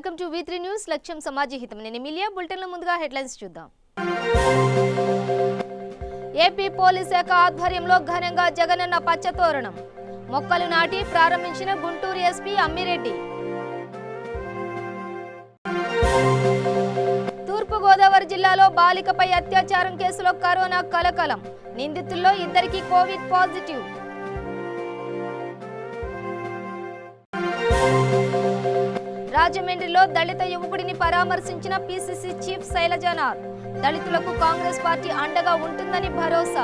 Welcome to V3 news లక్ష్యం సమాజ హితం. నేను ఎమిలియా. బులెటిన్లో ముందుగా హెడ్లైన్స్ చూద్దాం. ఏపీ పోలీస్ శాఖ ఆధ్వర్యంలో ఘనంగా జగనన్న పచ్చతోరణం మొక్కలు నాటి ప్రారంభించిన గుంటూరు ఎస్పీ అమ్మిరెడ్డి. తూర్పుగోదావరి జిల్లాలో బాలికపై అత్యాచారం కేసులో కరోనా కలకలం. నిందితుల్లో ఇద్దరికి కోవిడ్ పాజిటివ్. రాజమండ్రిలో దళిత యువకుడిని పరామర్శించిన పిసిసి చీఫ్ శైలజనాథ్. దళితులకు కాంగ్రెస్ పార్టీ అండగా ఉంటుందని భరోసా.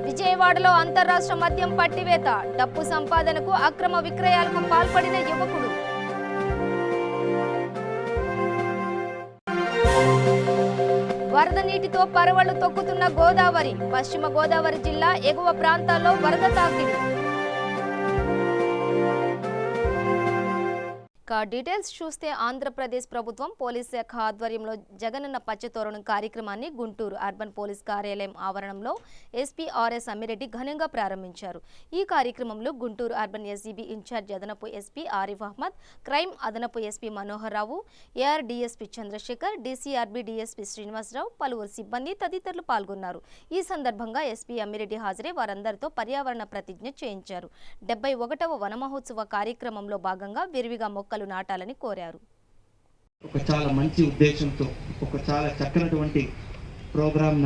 విజయవాడలో అంతర్రాష్ట్ర మద్యం పట్టివేత. డబ్బు సంపాదనకు అక్రమ విక్రయాలకు పాల్పడిన యువకుడు. వరద నీటితో పరవళ్లు తొక్కుతున్న గోదావరి. పశ్చిమ గోదావరి జిల్లా ఎగువ ప్రాంతాల్లో వరద తాకిడి. డీటెయిల్స్ చూస్తే ఆంధ్రప్రదేశ్ ప్రభుత్వం పోలీస్ శాఖ ఆధ్వర్యంలో జగనన్న పచ్చతోరణం కార్యక్రమాన్ని గుంటూరు అర్బన్ పోలీస్ కార్యాలయం ఆవరణంలో ఎస్పీ ఆర్ఎస్ అమ్మిరెడ్డి ఘనంగా ప్రారంభించారు. ఈ కార్యక్రమంలో గుంటూరు అర్బన్ ఎస్జీబీ ఇన్ఛార్జ్ అదనపు ఎస్పీ ఆరిఫ్ అహ్మద్, క్రైమ్ అదనపు SP Manohar Rao, AR DSP Chandrashekar, DCRB DSP Srinivasarao, పలువురు సిబ్బంది తదితరులు పాల్గొన్నారు. ఈ సందర్భంగా ఎస్పీ అమ్మిరెడ్డి హాజరై వారందరితో పర్యావరణ ప్రతిజ్ఞ చేయించారు. 71వ వన మహోత్సవ కార్యక్రమంలో భాగంగా విరివిగా మొక్కలు నాటాలని కోరారు. ఒక చాలా మంచి ఉద్దేశంతో ఒక చాలా చక్కనటువంటి ప్రోగ్రామ్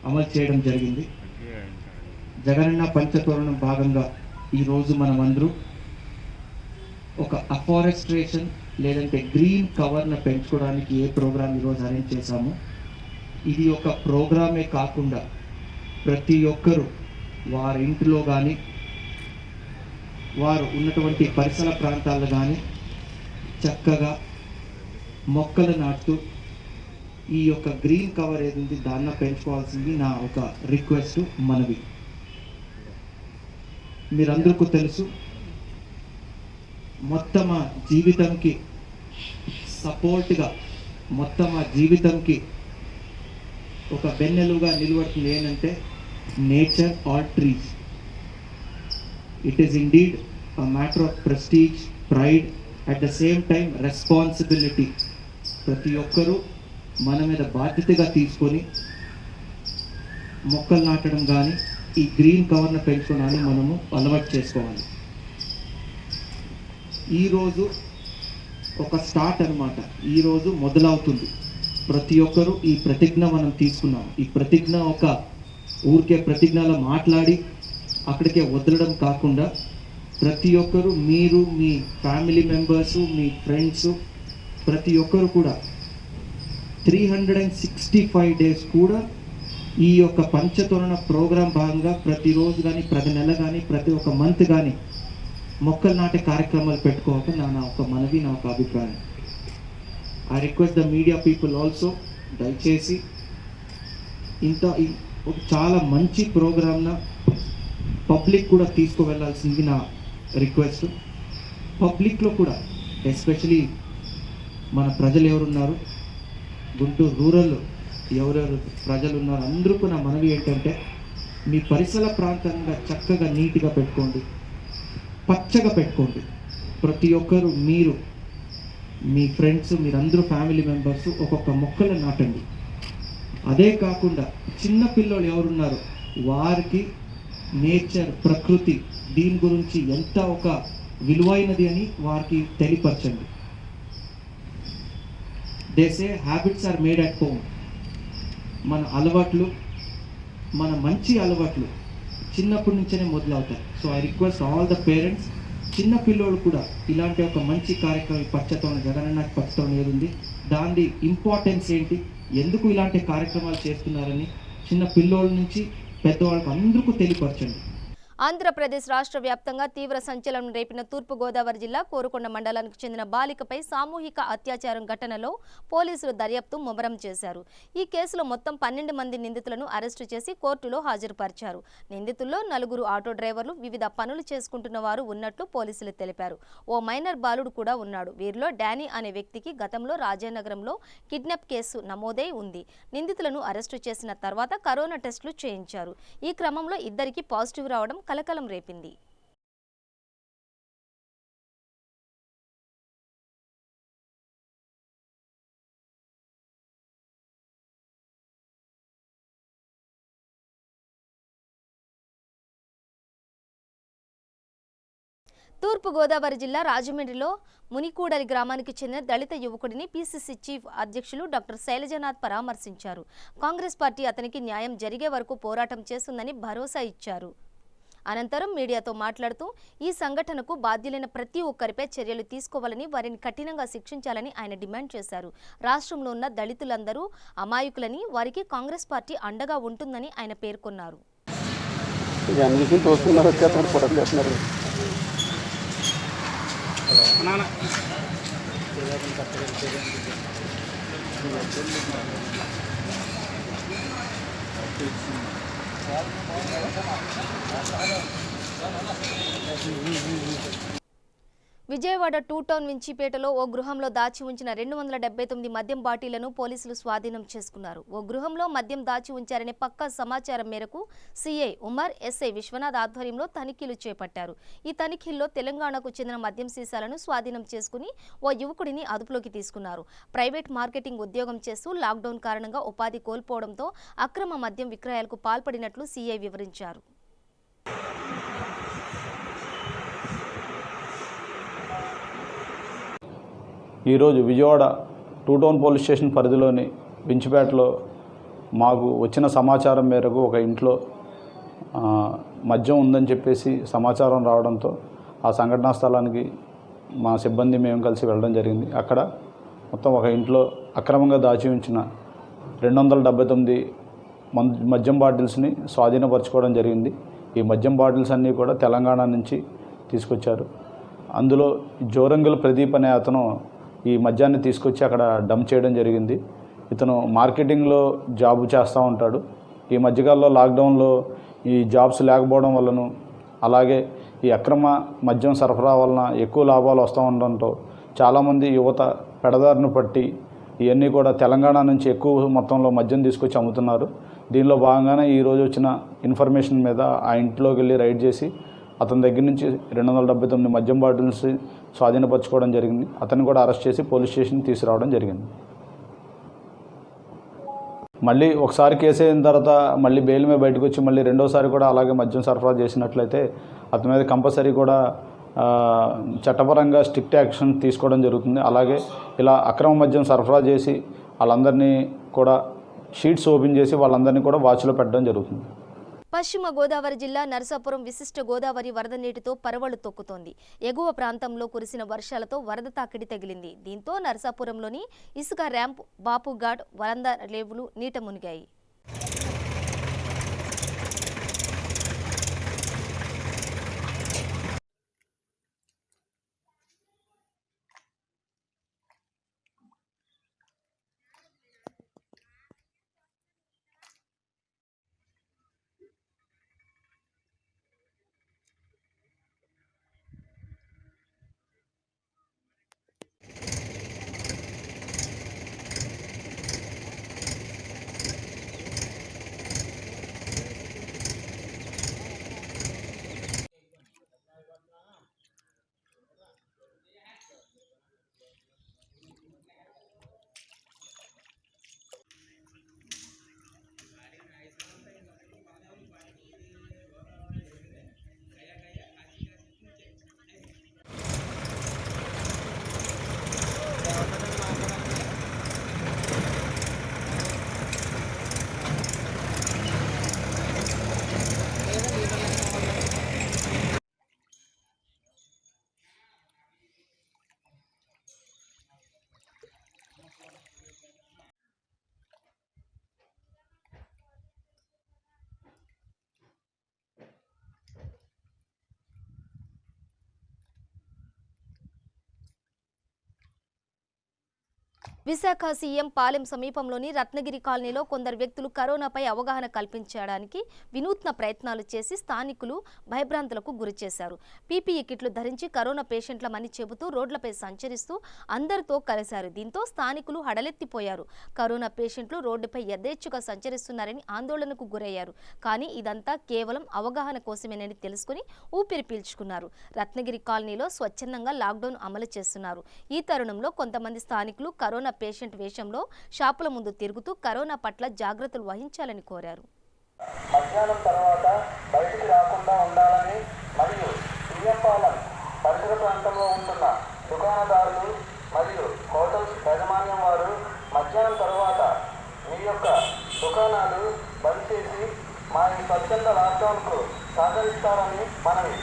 అమలు చేయడం జరిగింది. జగనన్న పంచతోరణం భాగంగా ఈరోజు మనమందరూ ఒక అఫారెస్ట్రేషన్ లేదంటే గ్రీన్ కవర్ను పెంచుకోవడానికి ఏ ప్రోగ్రామ్ ఈరోజు అరేంజ్ చేశామో, ఇది ఒక ప్రోగ్రామే కాకుండా ప్రతి ఒక్కరూ వారి ఇంటిలో కానీ వారు ఉన్నటువంటి పరిసర ప్రాంతాల్లో కానీ చక్కగా మొక్కలు నాటుతూ ఈ యొక్క గ్రీన్ కవర్ ఏది దాన్ని పెంచుకోవాల్సింది నా ఒక రిక్వెస్ట్, మనవి. మీరందరికీ తెలుసు, మొత్తం ఆ జీవితంకి సపోర్ట్గా, మొత్తం ఆ జీవితంకి ఒక బెన్నెలుగా నిలబడుతుంది ఏంటంటే nature or trees. It is indeed a matter of prestige, pride, at the same time responsibility. ప్రతి ఒక్కరూ మన మీద బాధ్యతగా తీసుకొని మొక్కలు నాటడం కానీ ఈ గ్రీన్ కవర్ను పెంచుకోవడాన్ని మనము అలవాటు చేసుకోవాలి. ఈరోజు ఒక స్టార్ట్ అన్నమాట, ఈరోజు మొదలవుతుంది. ప్రతి ఒక్కరూ ఈ ప్రతిజ్ఞ మనం తీసుకున్నాం. ఈ ప్రతిజ్ఞ ఒక ఊరికే ప్రతిజ్ఞలో మాట్లాడి అక్కడికే వదలడం కాకుండా ప్రతి ఒక్కరు, మీరు, మీ ఫ్యామిలీ మెంబర్సు, మీ ఫ్రెండ్స్, ప్రతి ఒక్కరు కూడా 365 డేస్ కూడా ఈ యొక్క పంచతోరణ ప్రోగ్రాం భాగంగా ప్రతిరోజు కానీ, ప్రతి నెల కానీ, ప్రతి ఒక్క మంత్ కానీ మొక్కలు నాటే కార్యక్రమాలు పెట్టుకోవాలి. నా ఒక మనవి, నా ఒక అభిప్రాయం. I request the media people also, దయచేసి ఒక చాలా మంచి ప్రోగ్రామ్న పబ్లిక్ కూడా తీసుకువెళ్ళాల్సింది నా రిక్వెస్ట్. పబ్లిక్లో కూడా ఎస్పెషలీ మన ప్రజలు ఎవరున్నారు, గుంటూరు రూరల్ ఎవరెవరు ప్రజలు ఉన్నారు, అందరూ కూడా మనవి ఏంటంటే మీ పరిసర ప్రాంతంగా చక్కగా నీట్గా పెట్టుకోండి, పచ్చగా పెట్టుకోండి. ప్రతి ఒక్కరు, మీరు, మీ ఫ్రెండ్స్, మీరందరూ ఫ్యామిలీ మెంబర్స్ ఒక్కొక్క మొక్కలు నాటండి. అదే కాకుండా చిన్న పిల్లలు ఎవరున్నారు వారికి నేచర్, ప్రకృతి దీని గురించి ఎంత ఒక విలువైనది అని వారికి తెలియపరచండి. They say habits are made at home. మన అలవాట్లు, మన మంచి అలవాట్లు చిన్నప్పటి నుంచే మొదలవుతాయి. So I request all the parents, చిన్న పిల్లోళ్ళు కూడా ఇలాంటి ఒక మంచి కార్యక్రమం పచ్చతోరణ, జగనన్న పచ్చతోరణ ఏది ఉంది, దాని ఇంపార్టెన్స్ ఏంటి, ఎందుకు ఇలాంటి కార్యక్రమాలు చేస్తున్నారని చిన్న పిల్లోళ్ళ నుంచి పెద్దవాళ్ళకి అందరికీ తెలియపరచండి. ఆంధ్రప్రదేశ్ రాష్ట్ర వ్యాప్తంగా తీవ్ర సంచలనం రేపిన తూర్పుగోదావరి జిల్లా కోరుకొండ మండలానికి చెందిన బాలికపై సామూహిక అత్యాచారం ఘటనలో పోలీసులు దర్యాప్తు ముమ్మరం చేశారు. ఈ కేసులో మొత్తం 12 మంది నిందితులను అరెస్టు చేసి కోర్టులో హాజరుపరిచారు. నిందితుల్లో 4 ఆటో డ్రైవర్లు, వివిధ పనులు చేసుకుంటున్న వారు ఉన్నట్లు పోలీసులు తెలిపారు. ఓ మైనర్ బాలుడు కూడా ఉన్నాడు. వీరిలో డానీ అనే వ్యక్తికి గతంలో రాజానగరంలో కిడ్నాప్ కేసు నమోదై ఉంది. నిందితులను అరెస్టు చేసిన తర్వాత కరోనా టెస్టులు చేయించారు. ఈ క్రమంలో ఇద్దరికి పాజిటివ్ రావడం కలకలం రేపింది. తూర్పుగోదావరి జిల్లా రాజమండ్రిలో మునికూడలి గ్రామానికి చెందిన దళిత యువకుడిని పీసీసీ చీఫ్ అధ్యక్షులు డాక్టర్ శైలజనాథ్ పరామర్శించారు. కాంగ్రెస్ పార్టీ అతనికి న్యాయం జరిగే వరకు పోరాటం చేస్తుందని భరోసా ఇచ్చారు. అనంతరం మీడియాతో మాట్లాడుతూ ఈ సంఘటనకు బాధ్యులైన ప్రతి ఒక్కరిపై చర్యలు తీసుకోవాలని, వారిని కఠినంగా శిక్షించాలని ఆయన డిమాండ్ చేశారు. రాష్ట్రంలో ఉన్న దళితులందరూ అమాయకులని, వారికి కాంగ్రెస్ పార్టీ అండగా ఉంటుందని ఆయన పేర్కొన్నారు. విజయవాడ 2 టౌన్ వించిపేటలో ఓ గృహంలో దాచి ఉంచిన 279 మద్యం బాటిళ్లను పోలీసులు స్వాధీనం చేసుకున్నారు. ఓ గృహంలో మద్యం దాచి ఉంచారనే పక్కా సమాచారం మేరకు సిఐ ఉమర్, ఎస్ఐ విశ్వనాథ్ ఆధ్వర్యంలో తనిఖీలు చేపట్టారు. ఈ తనిఖీల్లో తెలంగాణకు చెందిన మద్యం సీసాలను స్వాధీనం చేసుకుని ఓ యువకుడిని అదుపులోకి తీసుకున్నారు. ప్రైవేట్ మార్కెటింగ్ ఉద్యోగం చేస్తూ లాక్డౌన్ కారణంగా ఉపాధి కోల్పోవడంతో అక్రమ మద్యం విక్రయాలకు పాల్పడినట్లు సిఐ వివరించారు. ఈరోజు విజయవాడ 2 టౌన్ పోలీస్ స్టేషన్ పరిధిలోని వించిపేటలో మాకు వచ్చిన సమాచారం మేరకు ఒక ఇంట్లో మద్యం ఉందని చెప్పేసి సమాచారం రావడంతో ఆ సంఘటనా స్థలానికి మా సిబ్బంది మేము కలిసి వెళ్ళడం జరిగింది. అక్కడ మొత్తం ఒక ఇంట్లో అక్రమంగా దాచి ఉంచిన 279 మద్యం బాటిల్స్ని స్వాధీనపరచుకోవడం జరిగింది. ఈ మద్యం బాటిల్స్ అన్నీ కూడా తెలంగాణ నుంచి తీసుకొచ్చారు. అందులో జోరంగుల ప్రదీప్ అనే అతను ఈ మద్యాన్ని తీసుకొచ్చి అక్కడ డంప్ చేయడం జరిగింది. ఇతను మార్కెటింగ్లో జాబ్ చేస్తూ ఉంటాడు. ఈ మధ్యకాలంలో లాక్డౌన్లో ఈ జాబ్స్ లేకపోవడం వలన, అలాగే ఈ అక్రమ మద్యం సరఫరా వలన ఎక్కువ లాభాలు వస్తూ ఉండడంతో చాలామంది యువత పెడదారిని పట్టి ఇవన్నీ కూడా తెలంగాణ నుంచి ఎక్కువ మొత్తంలో మద్యం తీసుకొచ్చి అమ్ముతున్నారు. దీనిలో భాగంగానే ఈరోజు వచ్చిన ఇన్ఫర్మేషన్ మీద ఆ ఇంట్లోకి వెళ్ళి రైడ్ చేసి అతని దగ్గర నుంచి 279 మద్యం బాటిల్స్ స్వాధీనపరచుకోవడం జరిగింది. అతన్ని కూడా అరెస్ట్ చేసి పోలీస్ స్టేషన్కి తీసుకురావడం జరిగింది. మళ్ళీ ఒకసారి కేసు అయిన తర్వాత మళ్ళీ బెయిల్ మీద బయటకు వచ్చి మళ్ళీ రెండోసారి కూడా అలాగే మద్యం సరఫరా చేసినట్లయితే అతని మీద కంపల్సరీ కూడా చట్టపరంగా స్ట్రిక్ట్ యాక్షన్ తీసుకోవడం జరుగుతుంది. అలాగే ఇలా అక్రమ మద్యం సరఫరా చేసి వాళ్ళందరినీ కూడా షీట్స్ ఓపెన్ చేసి వాళ్ళందరినీ కూడా వాచ్లో పెట్టడం జరుగుతుంది. పశ్చిమ గోదావరి జిల్లా నరసాపురం విశిష్ట గోదావరి వరద నీటితో పరవళ్లు తొక్కుతోంది. ఎగువ ప్రాంతంలో కురిసిన వర్షాలతో వరద తాకిడి తగిలింది. దీంతో నరసాపురంలోని ఇసుక ర్యాంప్, బాపుఘాట్, వరందా రేవులు నీట మునిగాయి. విశాఖ సీఎం పాలెం సమీపంలోని రత్నగిరి కాలనీలో కొందరు వ్యక్తులు కరోనాపై అవగాహన కల్పించడానికి వినూత్న ప్రయత్నాలు చేసి స్థానికులు భయభ్రాంతులకు గురిచేశారు. పీపీఈ కిట్లు ధరించి కరోనా పేషెంట్లమని చెబుతూ రోడ్లపై సంచరిస్తూ అందరితో కలిశారు. దీంతో స్థానికులు హడలెత్తిపోయారు. కరోనా పేషెంట్లు రోడ్డుపై యథేచ్ఛగా సంచరిస్తున్నారని ఆందోళనకు గురయ్యారు. కానీ ఇదంతా కేవలం అవగాహన కోసమేనని తెలుసుకుని ఊపిరి పీల్చుకున్నారు. రత్నగిరి కాలనీలో స్వచ్ఛందంగా లాక్డౌన్ అమలు చేస్తున్నారు. ఈ తరుణంలో కొంతమంది స్థానికులు కరోనా పేషెంట్ వేషంలో షాపుల ముందు తిరుగుతూ కరోనా పట్ల జాగ్రత్తలు వహించాలని కోరారు. మధ్యాహ్నం తర్వాత బయటికి రాకుండా ఉండాలని మరియు సీఎం పాలెం ప్రాంతంలో ఉంటున్న దుకాణదారులు మరియు హోటల్స్ యాజమాన్యం వారు మధ్యాహ్నం తరువాత మీ యొక్క దుకాణాలు బంద్ చేసి మా ఈ స్వచ్ఛంద లాక్డౌన్కు సహకరిస్తారని మనవి.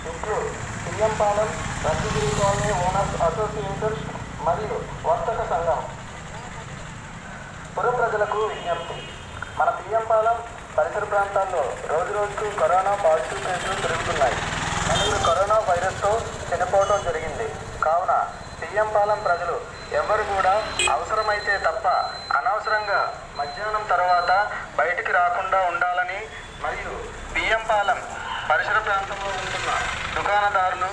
ఇట్లు PM Palem Ratnagiri colony owners association మరియు వర్తక సంఘం. పుర ప్రజలకు విజ్ఞప్తి. మన పిఎంపాలెం పరిసర ప్రాంతాల్లో రోజుకు కరోనా పాజిటివ్ కేసులు పెరుగుతున్నాయి. 4 కరోనా వైరస్తో చనిపోవడం జరిగింది. కావున పిఎంపాలెం ప్రజలు ఎవరు కూడా అవసరమైతే తప్ప అనవసరంగా మధ్యాహ్నం తర్వాత బయటికి రాకుండా ఉండాలని మరియు పిఎంపాలెం పరిసర ప్రాంతంలో ఉంటున్న దుకాణదారులు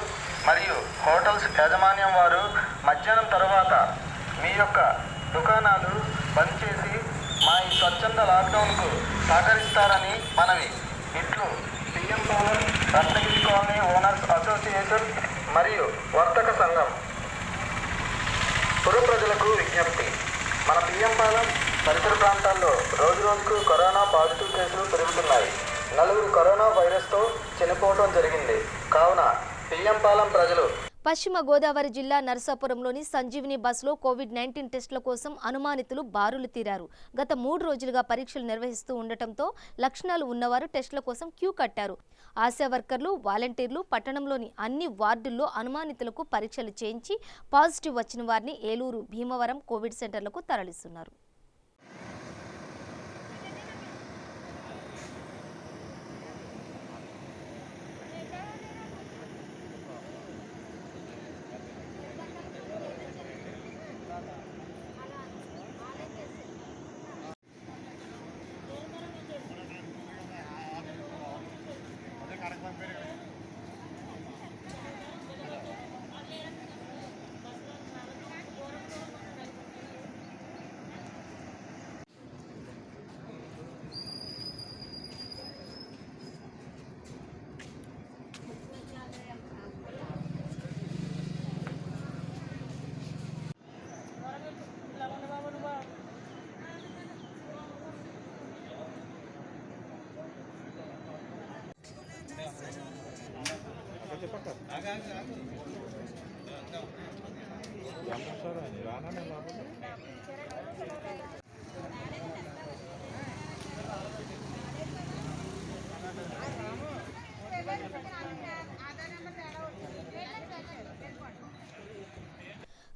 మరియు హోటల్స్ యాజమాన్యం వారు మధ్యాహ్నం తర్వాత మీ యొక్క దుకాణాలు బంద్ చేసి మా ఈ స్వచ్ఛంద లాక్డౌన్కు సహకరిస్తారని మనవి. ఇట్లు PM Palem Ratnagiri colony owners association మరియు వర్తక సంఘం. పుర ప్రజలకు విజ్ఞప్తి. మన పిఎంపాలెం పరిసర ప్రాంతాల్లో రోజుకు కరోనా పాజిటివ్ కేసులు పెరుగుతున్నాయి. 4 కరోనా వైరస్తో చనిపోవడం జరిగింది. కావున పిఎంపాలెం ప్రజలు. పశ్చిమ గోదావరి జిల్లా నరసాపురంలోని సంజీవిని బస్సులో కోవిడ్-19 టెస్టుల కోసం అనుమానితులు బారులు తీరారు. గత 3 రోజులుగా పరీక్షలు నిర్వహిస్తూ ఉండటంతో లక్షణాలు ఉన్నవారు టెస్టుల కోసం క్యూ కట్టారు. ఆశా వర్కర్లు, వాలంటీర్లు పట్టణంలోని అన్ని వార్డుల్లో అనుమానితులకు పరీక్షలు చేయించి పాజిటివ్ వచ్చిన వారిని ఏలూరు, భీమవరం కోవిడ్ సెంటర్లకు తరలిస్తున్నారు.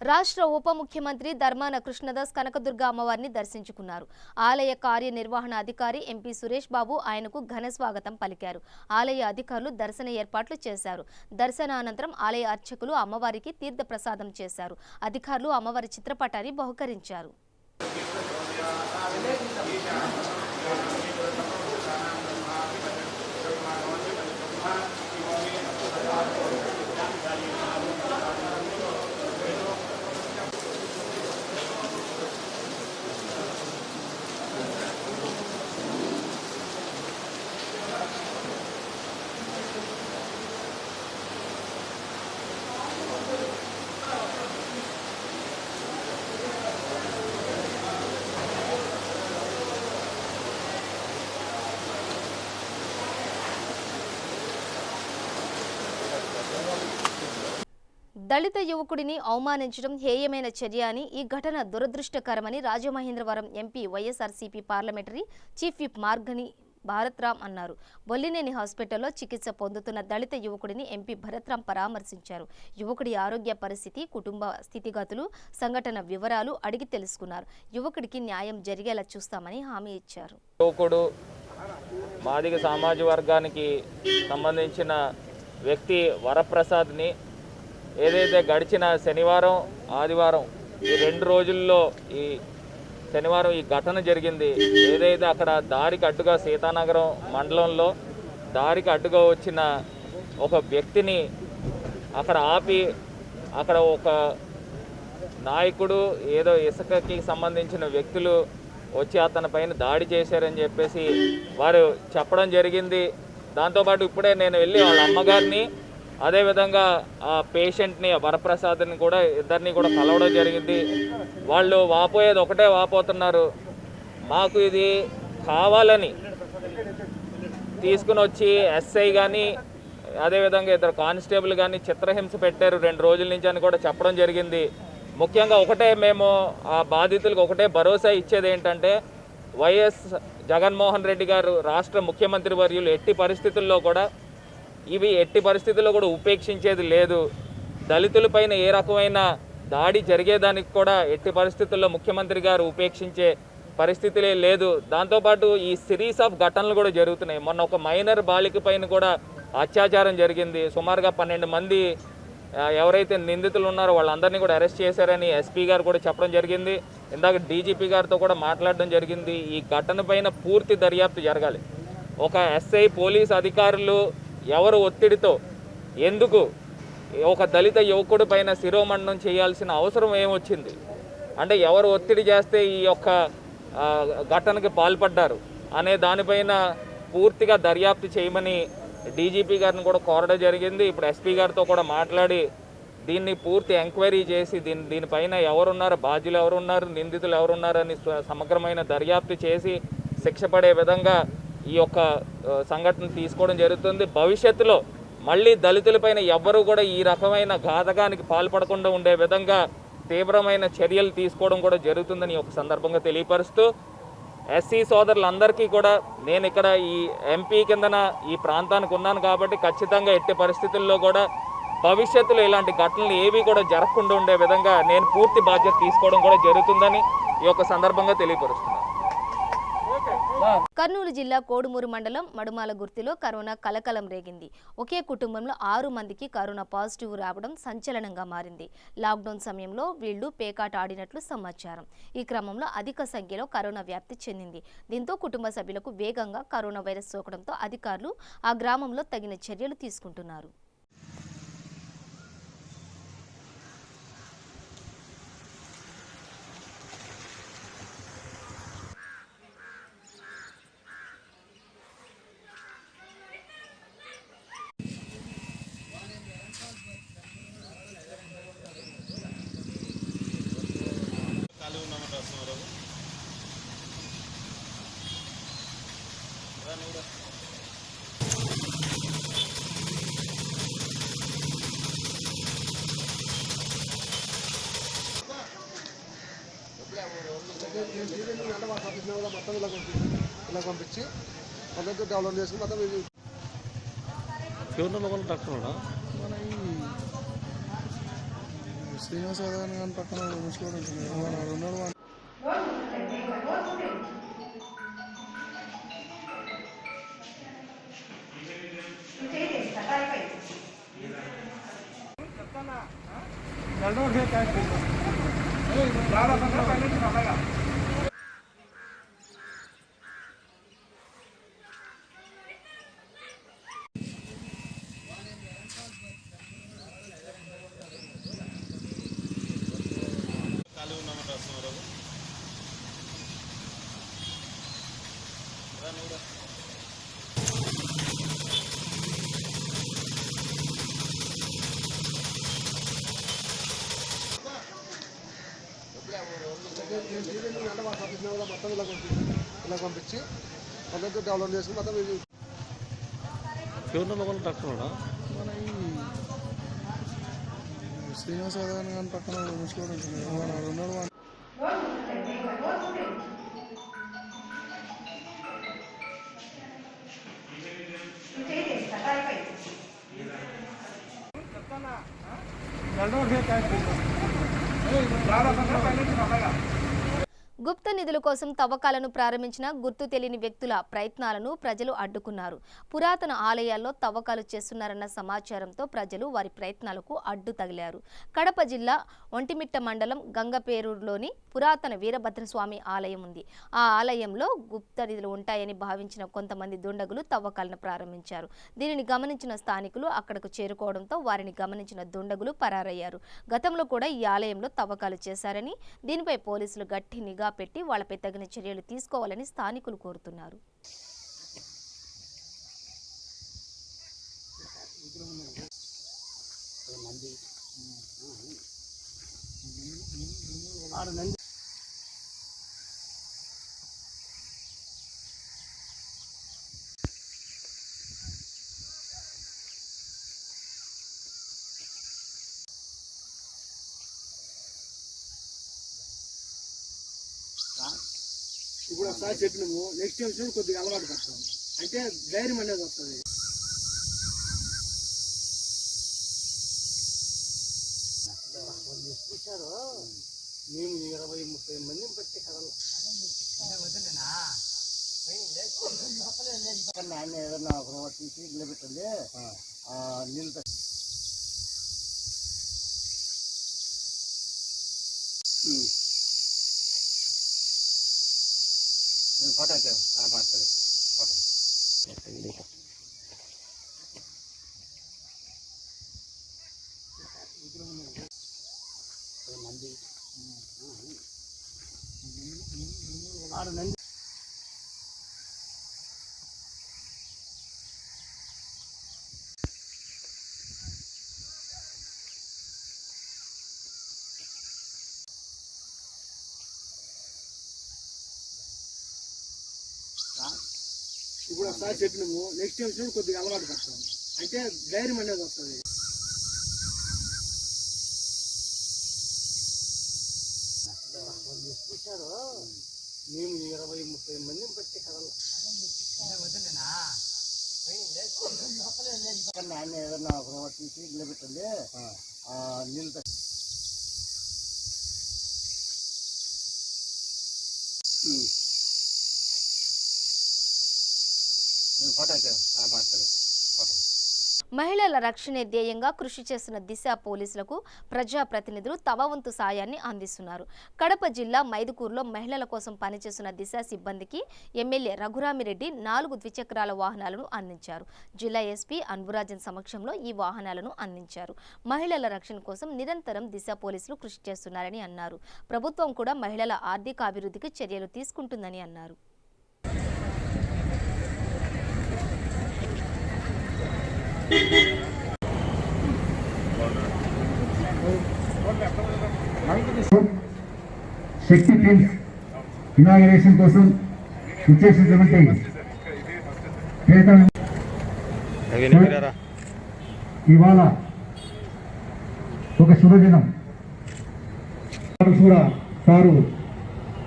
రాష్ట్ర ఉప ముఖ్యమంత్రి ధర్మాన కృష్ణదాస్ కనకదుర్గ అమ్మవారిని దర్శించుకున్నారు. ఆలయ కార్యనిర్వహణ అధికారి ఎంపీ సురేష్ బాబు ఆయనకు ఘన స్వాగతం పలికారు. ఆలయ అధికారులు దర్శన ఏర్పాట్లు చేశారు. దర్శనానంతరం ఆలయ అర్చకులు అమ్మవారికి తీర్థ ప్రసాదం చేశారు. అధికారులు అమ్మవారి చిత్రపటాన్ని బహుకరించారు. దళిత యువకుడిని అవమానించడం హేయమైన చర్య అని, ఈ ఘటన దురదృష్టకరమని Rajamahendravaram MP YSRCP parliamentary chief whip Margani Bharatram అన్నారు. బొల్లినేని హాస్పిటల్లో చికిత్స పొందుతున్న దళిత యువకుడిని ఎంపీ భరత్రామ్ పరామర్శించారు. యువకుడి ఆరోగ్య పరిస్థితి, కుటుంబ స్థితిగతులు, సంఘటన వివరాలు అడిగి తెలుసుకున్నారు. యువకుడికి న్యాయం జరిగేలా చూస్తామని హామీ ఇచ్చారు. యువకుడు మాదిగ సామాజిక వర్గానికి సంబంధించిన వ్యక్తి వరప్రసాద్ని ఏదైతే గడిచిన శనివారం, ఆదివారం ఈ 2 రోజుల్లో ఈ శనివారం ఈ ఘటన జరిగింది. ఏదైతే అక్కడ దారికి అడ్డుగా సీతానగరం మండలంలో దారికి అడ్డుగా వచ్చిన ఒక వ్యక్తిని అక్కడ ఆపి అక్కడ ఒక నాయకుడు ఏదో ఇసుకకి సంబంధించిన వ్యక్తులు వచ్చి అతని పైన దాడి చేశారని చెప్పేసి వారు చెప్పడం జరిగింది. దాంతోపాటు ఇప్పుడే నేను వెళ్ళి వాళ్ళ అమ్మగారిని అదేవిధంగా ఆ పేషెంట్ని వరప్రసాద్ని కూడా ఇద్దరిని కూడా కలవడం జరిగింది. వాళ్ళు వాపోయేది ఒకటే వాపోతున్నారు, మాకు ఇది కావాలని తీసుకుని వచ్చి ఎస్ఐ కానీ అదేవిధంగా ఇద్దరు కానిస్టేబుల్ కానీ చిత్రహింస పెట్టారు 2 రోజుల నుంచి అని కూడా చెప్పడం జరిగింది. ముఖ్యంగా ఒకటే మేము ఆ బాధితులకు ఒకటే భరోసా ఇచ్చేది ఏంటంటే వైఎస్ జగన్మోహన్ రెడ్డి గారు రాష్ట్ర ముఖ్యమంత్రి వర్యులు ఎట్టి పరిస్థితుల్లో కూడా ఉపేక్షించేది లేదు. దళితులపైన ఏ రకమైన దాడి జరిగేదానికి కూడా ఎట్టి పరిస్థితుల్లో ముఖ్యమంత్రి గారు ఉపేక్షించే పరిస్థితులే లేదు. దాంతోపాటు ఈ సిరీస్ ఆఫ్ ఘటనలు కూడా జరుగుతున్నాయి. మొన్న ఒక మైనర్ బాలిక పైన కూడా అత్యాచారం జరిగింది. సుమారుగా 12 మంది ఎవరైతే నిందితులు ఉన్నారో వాళ్ళందరినీ కూడా అరెస్ట్ చేశారని ఎస్పీ గారు కూడా చెప్పడం జరిగింది. ఇందాక డీజీపీ గారితో కూడా మాట్లాడడం జరిగింది. ఈ ఘటన పైన పూర్తి దర్యాప్తు జరగాలి. ఒక ఎస్ఐ పోలీస్ అధికారులు ఎవరు ఒత్తిడితో ఎందుకు ఒక దళిత యువకుడి పైన శిరోమండనం చేయాల్సిన అవసరం ఏమొచ్చింది? అంటే ఎవరు ఒత్తిడి చేస్తే ఈ యొక్క ఘటనకి పాల్పడ్డారు అనే దానిపైన పూర్తిగా దర్యాప్తు చేయమని డీజీపీ గారిని కూడా కోరడం జరిగింది. ఇప్పుడు ఎస్పీ గారితో కూడా మాట్లాడి దీన్ని పూర్తి ఎంక్వైరీ చేసి దీనిపైన ఎవరున్నారు, బాధ్యులు ఎవరున్నారు, నిందితులు ఎవరున్నారని సమగ్రమైన దర్యాప్తు చేసి శిక్ష పడే విధంగా ఈ యొక్క సంఘటన తీసుకోవడం జరుగుతుంది. భవిష్యత్తులో మళ్ళీ దళితులపైన ఎవ్వరూ కూడా ఈ రకమైన ఘాతకానికి పాల్పడకుండా ఉండే విధంగా తీవ్రమైన చర్యలు తీసుకోవడం కూడా జరుగుతుందని ఒక సందర్భంగా తెలియపరుస్తూ ఎస్సీ సోదరులందరికీ కూడా నేను ఇక్కడ ఈ ఎంపీ కిందన ఈ ప్రాంతానికి ఉన్నాను కాబట్టి ఖచ్చితంగా ఎట్టి పరిస్థితుల్లో కూడా భవిష్యత్తులో ఇలాంటి ఘటనలు ఏవి కూడా జరగకుండా ఉండే విధంగా నేను పూర్తి బాధ్యత తీసుకోవడం కూడా జరుగుతుందని ఈ యొక్క సందర్భంగా తెలియపరుస్తున్నాను. కర్నూలు జిల్లా కోడుమూరు మండలం మడుమాల గుర్తిలో కరోనా కలకలం రేగింది. ఒకే కుటుంబంలో 6 మందికి కరోనా పాజిటివ్ రావడం సంచలనంగా మారింది. లాక్డౌన్ సమయంలో వీళ్లు పేకాట ఆడినట్లు సమాచారం. ఈ క్రమంలో అధిక సంఖ్యలో కరోనా వ్యాప్తి చెందింది. దీంతో కుటుంబ సభ్యులకు వేగంగా కరోనా వైరస్ సోకడంతో అధికారులు ఆ గ్రామంలో తగిన చర్యలు తీసుకుంటున్నారు. మొత్తం ఇలా పంపించి మొదటి డెవలప్ చేసుకుని మొత్తం ఎవరిలో డాక్టర్ మన ఈ శ్రీనివాస గారి పక్కన ముసలి ఉన్నాడు. మొత్తం ఇలా పంపించి మొదటి డెవలప్ చేసుకుని మొత్తం ఎవరిలో డాక్టర్ మన ఈ శ్రీనివాస గారి పక్కన ముసలి ఉన్నాడు. గుప్త నిధుల కోసం తవ్వకాలను ప్రారంభించిన గుర్తు తెలియని వ్యక్తుల ప్రయత్నాలను ప్రజలు అడ్డుకున్నారు. పురాతన ఆలయాల్లో తవ్వకాలు చేస్తున్నారన్న సమాచారంతో ప్రజలు వారి ప్రయత్నాలకు అడ్డు తగిలారు. కడప జిల్లా ఒంటిమిట్ట మండలం గంగపేరూరులోని పురాతన వీరభద్రస్వామి ఆలయం ఉంది. ఆ ఆలయంలో గుప్త నిధులు ఉంటాయని భావించిన కొంతమంది దుండగులు తవ్వకాలను ప్రారంభించారు. దీనిని గమనించిన స్థానికులు అక్కడకు చేరుకోవడంతో వారిని గమనించిన దుండగులు పరారయ్యారు. గతంలో కూడా ఈ ఆలయంలో తవ్వకాలు చేశారని, దీనిపై పోలీసులు గట్టి నిఘా పెట్టి వాళ్లపై తగిన చర్యలు తీసుకోవాలని స్థానికులు కోరుతున్నారు. ఇప్పుడు ఒకసారి చెప్పినాము, నెక్స్ట్ టైం చూసి కొద్దిగా అలవాటు పడతాం, అంటే ధైర్యం అనేది వస్తుంది. మేము 20-30 మందిని బట్టి కదల ఏదన్నా తీసి నిలబెట్టండి నీళ్ళు పటాక మాట్లాడే నంది ఆరు నంది ఇప్పుడు ఒకసారి చెప్పినాము, నెక్స్ట్ టైం చూసి కొద్దిగా అలవాటు పడతాం, అంటే ధైర్యం అనేది వస్తుంది. మేము 20-30 మందిని బట్టి కదల ఏదన్నా తీసి నిలబెట్టండి నీళ్ళు పటాక మాట్లాడే మహిళల రక్షణే ధ్యేయంగా కృషి చేస్తున్న దిశ పోలీసులకు ప్రజాప్రతినిధులు తమ వంతు సాయాన్ని అందిస్తున్నారు. కడప జిల్లా మైదుకూరులో మహిళల కోసం పనిచేస్తున్న దిశ సిబ్బందికి ఎమ్మెల్యే రఘురామిరెడ్డి 4 ద్విచక్రాల వాహనాలను అందించారు. జిల్లా ఎస్పీ అన్బురాజన్ సమక్షంలో ఈ వాహనాలను అందించారు. మహిళల రక్షణ కోసం నిరంతరం దిశ పోలీసులు కృషి చేస్తున్నారని అన్నారు. ప్రభుత్వం కూడా మహిళల ఆర్థిక అభివృద్ధికి చర్యలు తీసుకుంటుందని అన్నారు. శక్తి టీమ్స్ ఇనాగరేషన్ కోసం ఇచ్చేసినటువంటి ఇవాళ ఒక శుభదినం. కూడా సారు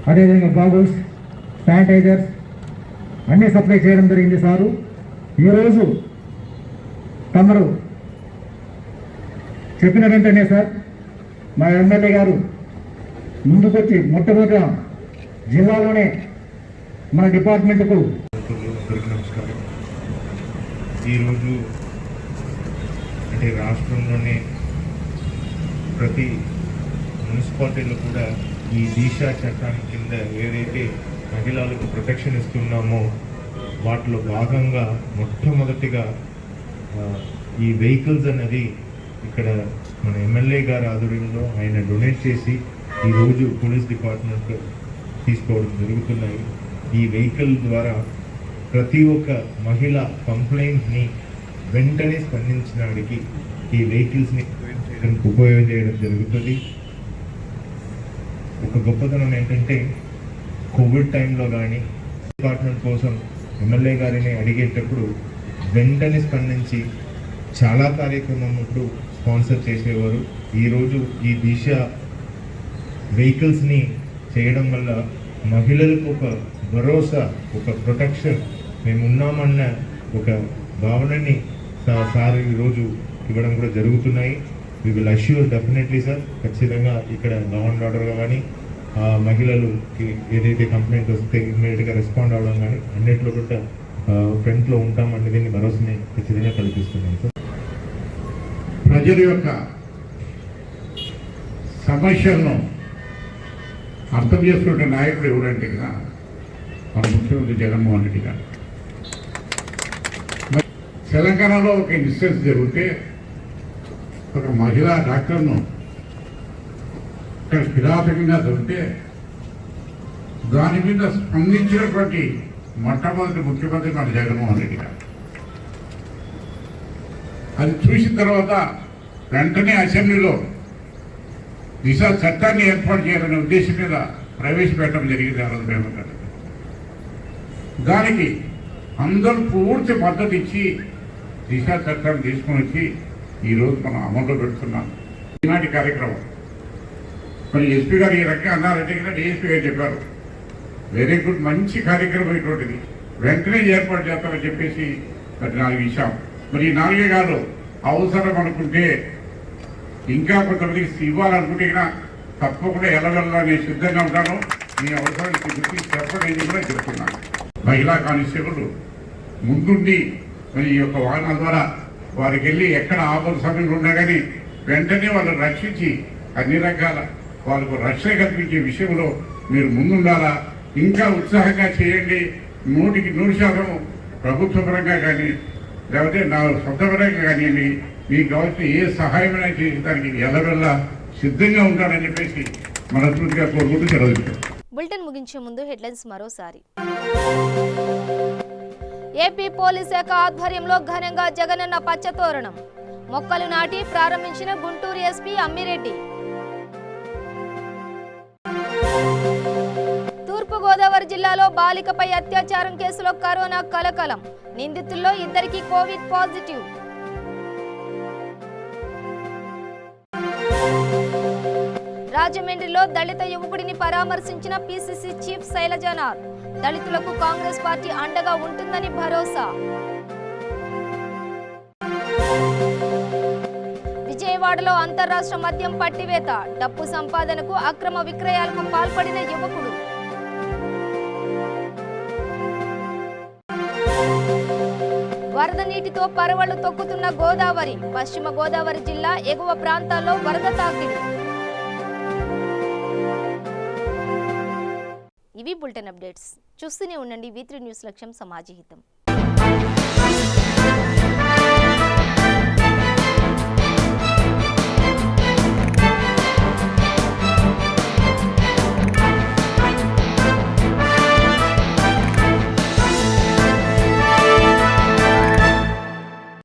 అదేవిధంగా గాగుల్స్, శానిటైజర్స్ అన్నీ సప్లై చేయడం జరిగింది. సారు ఈరోజు తమరు చెప్పిన వెంటనే సార్ మా ఎమ్మెల్యే గారు ముందుకొచ్చి మొట్టమొదట జిల్లాలోనే మన డిపార్ట్మెంట్కు నమస్కారం. ఈరోజు అంటే రాష్ట్రంలోనే ప్రతి మున్సిపాలిటీలో కూడా ఈ దిశ చట్టాన్ని కింద ఏదైతే మహిళలకు ప్రొటెక్షన్ ఇస్తున్నామో వాటిలో భాగంగా మొట్టమొదటిగా ఈ వెహికల్స్ అనేది ఇక్కడ మన ఎమ్మెల్యే గారి ఆధ్వర్యంలో ఆయన డొనేట్ చేసి ఈరోజు పోలీస్ డిపార్ట్మెంట్ తీసుకోవడం జరుగుతున్నాయి. ఈ వెహికల్ ద్వారా ప్రతి ఒక్క మహిళ కంప్లైంట్ని వెంటనే స్పందించడానికి ఈ వెహికల్స్ని ఉపయోగం చేయడం జరుగుతుంది. ఒక గొప్పతనం ఏంటంటే కోవిడ్ టైంలో కానీ డిపార్ట్మెంట్ కోసం ఎమ్మెల్యే గారిని అడిగేటప్పుడు వెంటనే స్పందించి చాలా కార్యక్రమంలో స్పాన్సర్ చేసేవారు. ఈరోజు ఈ దిశ వెహికల్స్ని చేయడం వల్ల మహిళలకు ఒక భరోసా, ఒక ప్రొటెక్షన్, మేము ఉన్నామన్న ఒక భావనని సార్ ఈరోజు ఇవ్వడం కూడా జరుగుతున్నాయి. We will assure definitely sir, ఖచ్చితంగా ఇక్కడ లా అండ్ ఆర్డర్ కానీ మహిళలుకి ఏదైతే కంప్లైంట్ వస్తే ఇమ్మీడియట్గా రెస్పాండ్ అవ్వడం కానీ అన్నింటిలో కూడా ఫ్రంట్లో ఉంటామని దీన్ని భరోసాని ఖచ్చితంగా కల్పిస్తున్నాం సార్. ప్రజల యొక్క సమస్యలను అర్థం చేసుకునే నాయకుడు ఎవరంటే కదా మన ముఖ్యమంత్రి జగన్మోహన్ రెడ్డి గారు. తెలంగాణలో ఒక ఇన్సిడెంట్ జరిగితే ఒక మహిళా డాక్టర్ను ఇక్కడ కిరాతకంగా దొరికితే దాని మీద స్పందించినటువంటి మొట్టమొదటి ముఖ్యమంత్రి మన జగన్మోహన్ రెడ్డి గారు. అది చూసిన తర్వాత వెంటనే అసెంబ్లీలో దిశ చట్టాన్ని ఏర్పాటు చేయాలనే ఉద్దేశం మీద ప్రవేశపెట్టడం జరిగింది. ఆ రోజు మేము దానికి అందరూ పూర్తి మద్దతు ఇచ్చి దిశ చట్టాన్ని తీసుకుని వచ్చి ఈరోజు మనం అమల్లో పెడుతున్నాం. ఈనాటి కార్యక్రమం మరి ఎస్పీ గారు ఈ రకంగా అన్నారంటే కదా డిఎస్పీ గారు చెప్పారు, వెరీ గుడ్, మంచి కార్యక్రమం ఇటువంటిది, వెంటనే ఏర్పాటు చేస్తామని చెప్పేసి మరి 4 ఇచ్చాం. మరి ఈ 4 కాదు, అవసరం అనుకుంటే ఇంకా కొంతమందికి ఇవ్వాలనుకుంటే తప్పకుండా ఎలవెల్లా నేను సిద్ధంగా ఉంటాను. మీ అవసరానికి గుర్తించి చెప్పడం కూడా చెప్తున్నాను. మహిళా కానిస్టేబుల్ ముందుండి మరి ఈ యొక్క వాహనాల ద్వారా వారికి వెళ్ళి ఎక్కడ ఆపద సమయంలో ఉన్నా కానీ వెంటనే వాళ్ళని రక్షించి అన్ని రకాల వాళ్ళకు రక్షణ కల్పించే విషయంలో మీరు ముందుండాలా. ఇంకా ఉత్సాహంగా చేయండి. 100% ప్రభుత్వ పరంగా కానీ లేకపోతే నా సొంత పరంగా కానివ్వండి, మీకు కావాల్సిన ఏ సహాయమైనా చేసేదానికి ఎల్లవెల్లా సిద్ధంగా ఉంటారని చెప్పేసి మనస్ఫూర్తిగా కోరుకుంటూ సెలవు. బులెటిన్ ముగించే ముందు హెడ్లైన్స్ మరోసారి. ఏపీ పోలీస్ శాఖ ఆధ్వర్యంలో ఘనంగా జగనన్న పచ్చతోరణం, మొక్కలు నాటి ప్రారంభించిన గుంటూరు ఎస్పీ అమ్మిరెడ్డి. తూర్పుగోదావరి జిల్లాలో బాలికపై అత్యాచారం కేసులో కరోనా కలకలం, నిందితుల్లో 2కి కోవిడ్ పాజిటివ్. రాజమండ్రిలో దళిత యువకుడిని పరామర్శించిన పిసిసి చీఫ్ శైలజనాథ్, దళితులకు కాంగ్రెస్ పార్టీ అండగా ఉంటుందని భరోసా. విజయవాడలో అంతర్రాష్ట్ర మద్యం పట్టివేత, డబ్బు సంపాదనకు అక్రమ విక్రయాలకు పాల్పడిన యువకుడు. వరద నీటితో పరవళ్లు తొక్కుతున్న గోదావరి, పశ్చిమ గోదావరి జిల్లా ఎగువ ప్రాంతాల్లో వరద తాకిడి. ఇవి బులెటిన్ అప్డేట్స్. చూస్తూనే ఉండండి V3 న్యూస్, లక్ష్యం సమాజహితం.